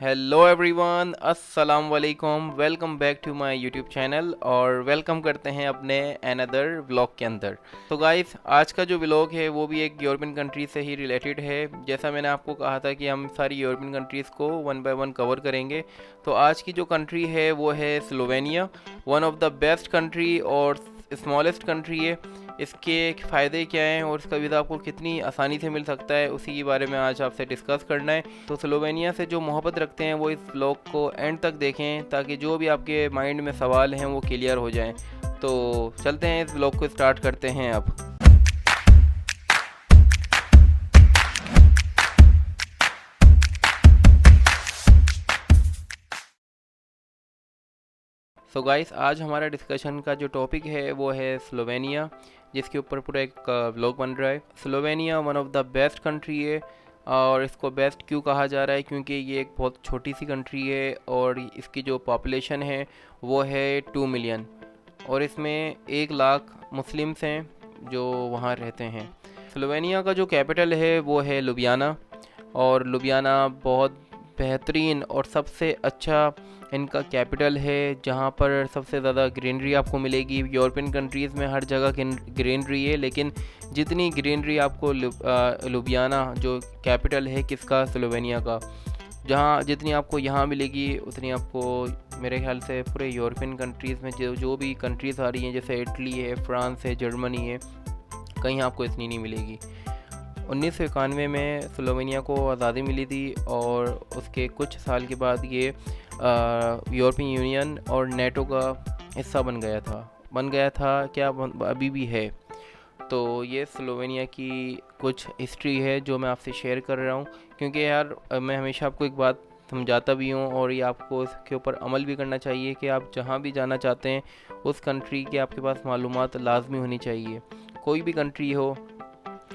Hello everyone, अस्सलाम वालेकुम। Welcome back to my YouTube channel और वेलकम करते हैं अपने अनदर व्लॉग के अंदर। तो गाइस, आज का जो व्लॉग है वो भी एक यूरोपियन कंट्री से ही रिलेटेड है। जैसा मैंने आपको कहा था कि हम सारी यूरोपियन कंट्रीज़ को वन बाय वन कवर करेंगे। तो आज की जो कंट्री है वो है Slovenia, one of the best country और स्मॉलेस्ट कंट्री है। इसके फ़ायदे क्या हैं और इसका वीज़ा आपको कितनी आसानी से मिल सकता है, उसी के बारे में आज आपसे डिस्कस करना है। तो स्लोवेनिया से जो मोहब्बत रखते हैं वो इस ब्लॉग को एंड तक देखें ताकि जो भी आपके माइंड में सवाल हैं वो क्लियर हो जाएं। तो चलते हैं, इस ब्लॉग को स्टार्ट करते हैं अब। सो गाइस, आज हमारा डिस्कशन का जो टॉपिक है वो है स्लोवेनिया, जिसके ऊपर पूरा एक व्लॉग बन रहा है। Slovenia one of the best country है और इसको बेस्ट क्यों कहा जा रहा है, क्योंकि ये एक बहुत छोटी सी कंट्री है और इसकी जो पॉपुलेशन है वो है 2 मिलियन और इसमें 1 लाख मुस्लिम्स हैं जो वहाँ रहते हैं। स्लोवेनिया का जो कैपिटल है वो है लुबियाना और लुबियाना बहुत बेहतरीन और सबसे अच्छा इनका कैपिटल है, जहाँ पर सबसे ज़्यादा ग्रीनरी आपको मिलेगी। यूरोपियन कंट्रीज़ में हर जगह ग्रीनरी है, लेकिन जितनी ग्रीनरी आपको लुबियाना जो कैपिटल है किसका, स्लोवेनिया का, जहाँ जितनी आपको यहाँ मिलेगी उतनी आपको मेरे ख्याल से पूरे यूरोपियन कंट्रीज़ में जो भी कंट्रीज़ आ रही हैं, जैसे इटली है, फ्रांस है, जर्मनी है, कहीं आपको इतनी नहीं मिलेगी। 1991 में स्लोवेनिया को आज़ादी मिली थी और उसके कुछ साल के बाद ये यूरोपियन यूनियन और नेटो का हिस्सा बन गया था क्या, अभी भी है। तो ये स्लोवेनिया की कुछ हिस्ट्री है जो मैं आपसे शेयर कर रहा हूँ, क्योंकि यार मैं हमेशा आपको एक बात समझाता भी हूँ और ये आपको इसके ऊपर अमल भी करना चाहिए कि आप जहाँ भी जाना चाहते हैं उस कंट्री के आपके पास मालूमात लाजमी होनी चाहिए। कोई भी कंट्री हो,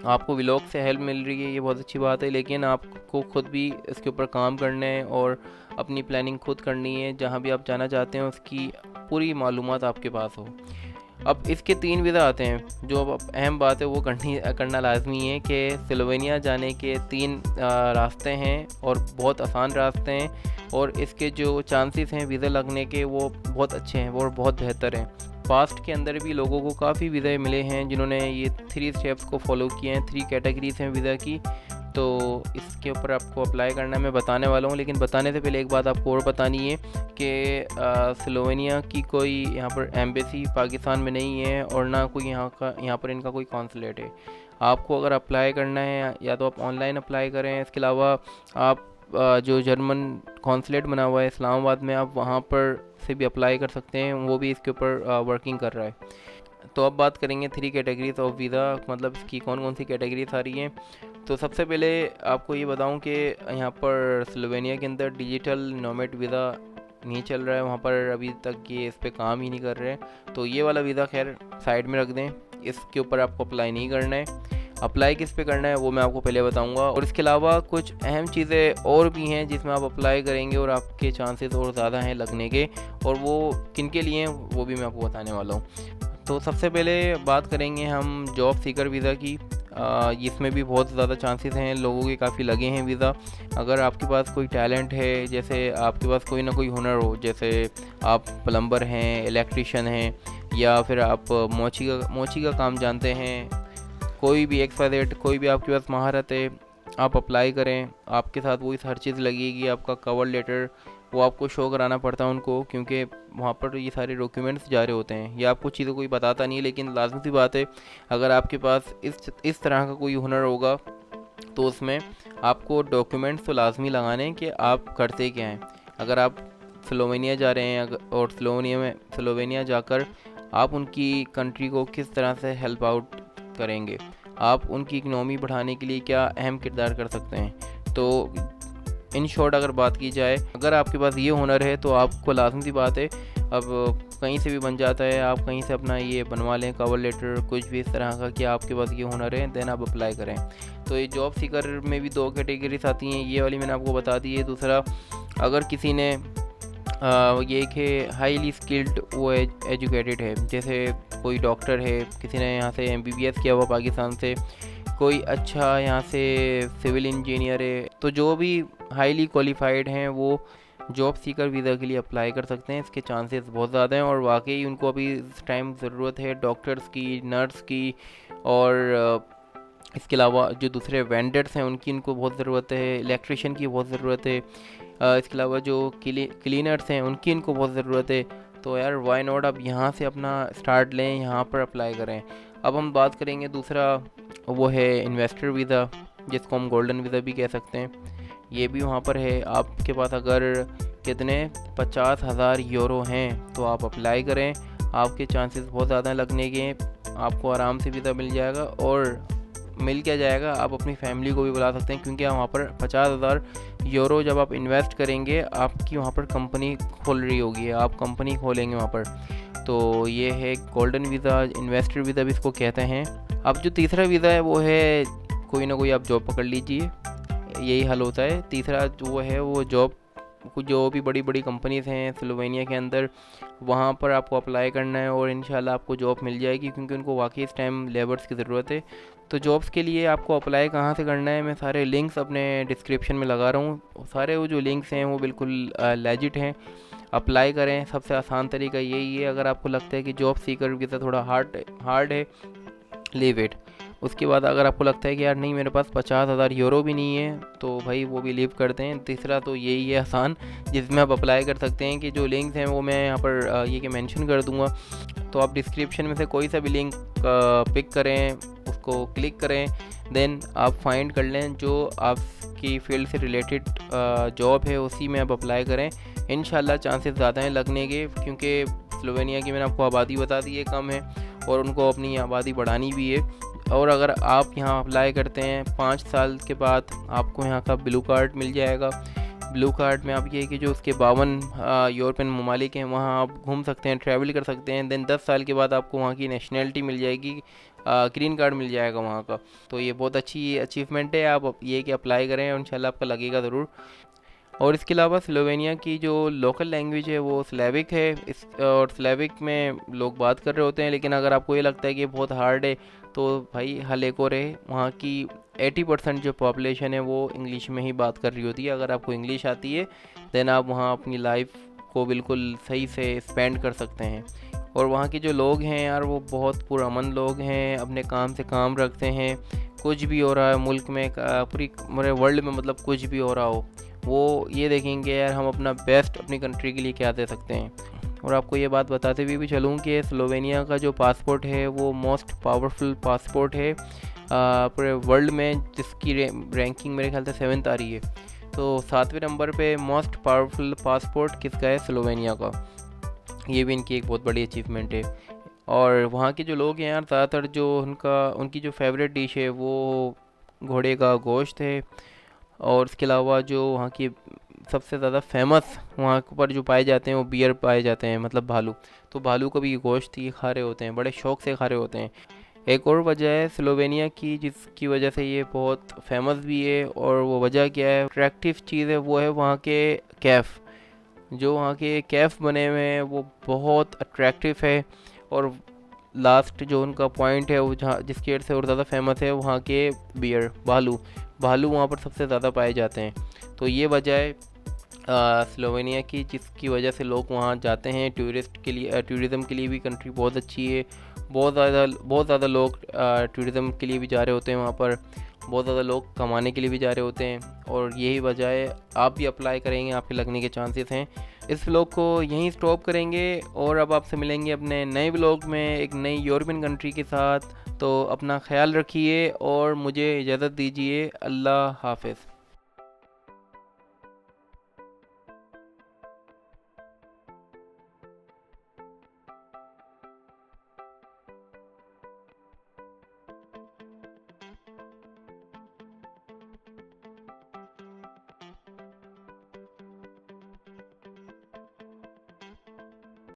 आपको व्लॉग से हेल्प मिल रही है ये बहुत अच्छी बात है, लेकिन आपको खुद भी इसके ऊपर काम करना है और अपनी प्लानिंग खुद करनी है। जहाँ भी आप जाना चाहते हैं उसकी पूरी मालूमात आपके पास हो। अब इसके 3 वीज़ा आते हैं, जो अब अहम बात है वो करना लाजमी है कि स्लोवेनिया जाने के 3 रास्ते हैं और बहुत आसान रास्ते हैं और इसके जो चांसेस हैं वीज़ा लगने के वो बहुत अच्छे हैं, वो बहुत बेहतर हैं। पास्ट के अंदर भी लोगों को काफ़ी वीज़ा मिले हैं जिन्होंने ये 3 स्टेप्स को फॉलो किए हैं। 3 कैटेगरीज हैं वीज़ा की, तो इसके ऊपर आपको अप्लाई करना मैं बताने वाला हूँ। लेकिन बताने से पहले एक बात आपको और बतानी है कि स्लोवेनिया की कोई यहाँ पर एम्बेसी पाकिस्तान में नहीं है और ना कोई यहाँ पर इनका कोई कॉन्सुलेट है। आपको अगर अप्लाई करना है या तो आप ऑनलाइन अप्लाई करें, इसके अलावा आप जो जर्मन कॉन्सुलेट बना हुआ है इस्लामाबाद में, आप वहाँ पर से भी अप्लाई कर सकते हैं, वो भी इसके ऊपर वर्किंग कर रहा है। तो अब बात करेंगे 3 कैटेगरीज ऑफ वीज़ा, मतलब इसकी कौन कौन सी कैटेगरीज आ रही हैं। तो सबसे पहले आपको ये बताऊं कि यहाँ पर स्लोवेनिया के अंदर डिजिटल नोमैड वीज़ा नहीं चल रहा है, वहाँ पर अभी तक ये इस पर काम ही नहीं कर रहे हैं। तो ये वाला वीज़ा खैर साइड में रख दें, इसके ऊपर आपको अप्लाई नहीं करना है। अप्लाई किस पे करना है वो मैं आपको पहले बताऊंगा और इसके अलावा कुछ अहम चीज़ें और भी हैं जिसमें आप अप्लाई करेंगे और आपके चांसेस और ज़्यादा हैं लगने के, और वो किन के लिए हैं वो भी मैं आपको बताने वाला हूँ। तो सबसे पहले बात करेंगे हम जॉब सीकर वीज़ा की। इसमें भी बहुत ज़्यादा चांसेस हैं, लोगों के काफ़ी लगे हैं वीज़ा। अगर आपके पास कोई टैलेंट है, जैसे आपके पास कोई ना कोई हुनर हो, जैसे आप प्लम्बर हैं, इलेक्ट्रिशियन हैं, या फिर आप मोची का काम जानते हैं, कोई भी XYZ, कोई भी आपके पास महारत है, आप अप्लाई करें। आपके साथ वही हर चीज़ लगेगी, आपका कवर लेटर वो आपको शो कराना पड़ता है उनको, क्योंकि वहाँ पर ये सारे डॉक्यूमेंट्स जा रहे होते हैं। ये आपको चीज़ें कोई बताता नहीं है, लेकिन लाजमी सी बात है अगर आपके पास इस तरह का कोई हुनर होगा तो उसमें आपको डॉक्यूमेंट्स तो लाजमी लगाने हैं कि आप करते क्या हैं। अगर आप स्लोवेनिया जा रहे हैं और स्लोवेनिया जाकर आप उनकी कंट्री को किस तरह से हेल्प आउट करेंगे, आप उनकी इकनॉमी बढ़ाने के लिए क्या अहम किरदार कर सकते हैं। तो इन शॉर्ट अगर बात की जाए, अगर आपके पास ये हुनर है तो आपको लाजमी सी बात है, अब कहीं से भी बन जाता है, आप कहीं से अपना ये बनवा लें कवर लेटर, कुछ भी इस तरह का कि आपके पास ये हुनर है, देन आप अप्लाई करें। तो ये जॉब सीकर में भी 2 कैटेगरीज आती हैं, ये वाली मैंने आपको बता दी है। दूसरा, अगर किसी ने ये कि हाईली स्किल्ड वो एजुकेटेड है, जैसे कोई डॉक्टर है, किसी ने यहाँ से MBBS किया हुआ पाकिस्तान से, कोई अच्छा यहाँ से सिविल इंजीनियर है, तो जो भी हाईली क्वालिफाइड हैं वो जॉब सीकर वीज़ा के लिए अप्लाई कर सकते हैं। इसके चांसेस बहुत ज़्यादा हैं और वाकई उनको अभी इस टाइम ज़रूरत है डॉक्टर्स की, नर्स की, और इसके अलावा जो दूसरे वेंडर्स हैं उनकी इनको बहुत ज़रूरत है, इलेक्ट्रिशियन की बहुत ज़रूरत है, इसके अलावा जो क्लीनर्स हैं उनकी इनको बहुत ज़रूरत है। तो यार वाई नॉट आप यहाँ से अपना स्टार्ट लें, यहाँ पर अप्लाई करें। अब हम बात करेंगे दूसरा, वो है इन्वेस्टर वीज़ा, जिसको हम गोल्डन वीज़ा भी कह सकते हैं। ये भी वहाँ पर है। आपके पास अगर कितने 50,000 यूरो हैं तो आप अप्लाई करें, आपके चांसेस बहुत ज़्यादा लगने के, आपको आराम से वीज़ा मिल जाएगा। और मिल क्या जाएगा, आप अपनी फैमिली को भी बुला सकते हैं, क्योंकि वहाँ पर 50,000 यूरो जब आप इन्वेस्ट करेंगे आपकी वहाँ पर कंपनी खोल रही होगी, आप कंपनी खोलेंगे वहाँ पर। तो ये है गोल्डन वीज़ा, इन्वेस्टर वीज़ा भी इसको कहते हैं। अब जो तीसरा वीज़ा है वो है कोई ना कोई आप जॉब पकड़ लीजिए, यही हल होता है। तीसरा जो है वो जॉब, जो भी बड़ी बड़ी कंपनीज़ हैं स्लोवेनिया के अंदर, वहाँ पर आपको अप्लाई करना है और इंशाल्लाह आपको जॉब मिल जाएगी, क्योंकि उनको वाकई इस टाइम लेबर्स की ज़रूरत है। तो जॉब्स के लिए आपको अप्लाई कहाँ से करना है, मैं सारे लिंक्स अपने डिस्क्रिप्शन में लगा रहा हूँ। सारे वो जो लिंक्स हैं वो बिल्कुल लेजिट हैं, अप्लाई करें। सबसे आसान तरीका यही है। अगर आपको लगता है कि जॉब सीकर वीज़ा थोड़ा हार्ड है, लीव इट। उसके बाद अगर आपको लगता है कि यार नहीं मेरे पास 50,000 यूरो भी नहीं है, तो भाई वो भी लीव करते हैं। तीसरा तो यही है आसान, जिसमें आप अप्लाई कर सकते हैं, कि जो लिंक्स हैं वो मैं यहाँ पर ये कि मेंशन कर दूँगा। तो आप डिस्क्रिप्शन में से कोई सा भी लिंक पिक करें, उसको क्लिक करें, देन आप फाइंड कर लें जो आपकी फील्ड से रिलेटेड जॉब है, उसी में आप अप्लाई करें। इंशाल्लाह चांसेस ज़्यादा हैं लगने के, क्योंकि स्लोवेनिया की मैंने आपको आबादी बता दी है कम है, और उनको अपनी आबादी बढ़ानी भी है। और अगर आप यहाँ अप्लाई करते हैं 5 साल के बाद आपको यहाँ का ब्लू कार्ड मिल जाएगा। ब्लू कार्ड में आप ये कि जो उसके 52 यूरोपियन ममालिक हैं वहाँ आप घूम सकते हैं, ट्रैवल कर सकते हैं। देन 10 साल के बाद आपको वहाँ की नेशनैलिटी मिल जाएगी, ग्रीन कार्ड मिल जाएगा वहाँ का। तो ये बहुत अच्छी अचीवमेंट है। आप ये कि अप्लाई करें और इंशाल्लाह आपका लगेगा ज़रूर। और इसके अलावा स्लोवेनिया की जो लोकल लैंग्वेज है वो स्लेविक है, और स्लेविक में लोग बात कर रहे होते हैं। लेकिन अगर आपको ये लगता है कि बहुत हार्ड है तो भाई हल एक और है, वहाँ की 80% जो पॉपुलेशन है वो इंग्लिश में ही बात कर रही होती है। अगर आपको इंग्लिश आती है देन आप वहाँ अपनी लाइफ को बिल्कुल सही से स्पेंड कर सकते हैं। और वहाँ के जो लोग हैं यार वो बहुत पुरअमन लोग हैं, अपने काम से काम रखते हैं। कुछ भी हो रहा है मुल्क में, पूरी वर्ल्ड में, मतलब कुछ भी हो रहा हो, वो ये देखेंगे यार हम अपना बेस्ट अपनी कंट्री के लिए क्या दे सकते हैं। और आपको ये बात बताते हुए भी चलूँ कि स्लोवेनिया का जो पासपोर्ट है वो मोस्ट पावरफुल पासपोर्ट है पूरे वर्ल्ड में, जिसकी रैंकिंग मेरे ख्याल से 7th आ रही है। तो 7वें नंबर पे मोस्ट पावरफुल पासपोर्ट किसका है, स्लोवेनिया का। ये भी इनकी एक बहुत बड़ी अचीवमेंट है। और वहाँ के जो लोग हैं यार ज़्यादातर जो उनकी जो फेवरेट डिश है वो घोड़े का गोश्त है। और इसके अलावा जो वहाँ की सबसे ज़्यादा फेमस वहाँ पर जो पाए जाते हैं वो बियर पाए जाते हैं, मतलब भालू। तो भालू का भी गोश्त ये खा रहे होते हैं, बड़े शौक से खा रहे होते हैं। एक और वजह है स्लोवेनिया की जिसकी वजह से ये बहुत फेमस भी है, और वो वजह क्या है, अट्रैक्टिव चीज़ है, वो है वहाँ के कैफ़। जो वहाँ के कैफ़ बने हुए हैं वो बहुत अट्रैक्टिव है। और लास्ट जो उनका पॉइंट है वो जहाँ जिसकी वजह से और ज़्यादा फेमस है, वहाँ के बियर, भालू वहाँ पर सबसे ज़्यादा पाए जाते हैं। तो ये वजह है स्लोवेनिया की, जिसकी वजह से लोग वहाँ जाते हैं टूरिस्ट के लिए। टूरिज़म के लिए भी कंट्री बहुत अच्छी है, बहुत ज़्यादा लोग टूरिज़म के लिए भी जा रहे होते हैं वहाँ पर, बहुत ज़्यादा लोग कमाने के लिए भी जा रहे होते हैं। और यही वजह है, आप भी अप्लाई करेंगे, आपके लगने के चांसेस हैं। इस व्लॉग को यहीं स्टॉप करेंगे और अब आपसे मिलेंगे अपने नए व्लॉग में एक नई यूरोपियन कंट्री के साथ। तो अपना ख्याल रखिए और मुझे इजाज़त दीजिए। अल्लाह हाफ़िज़।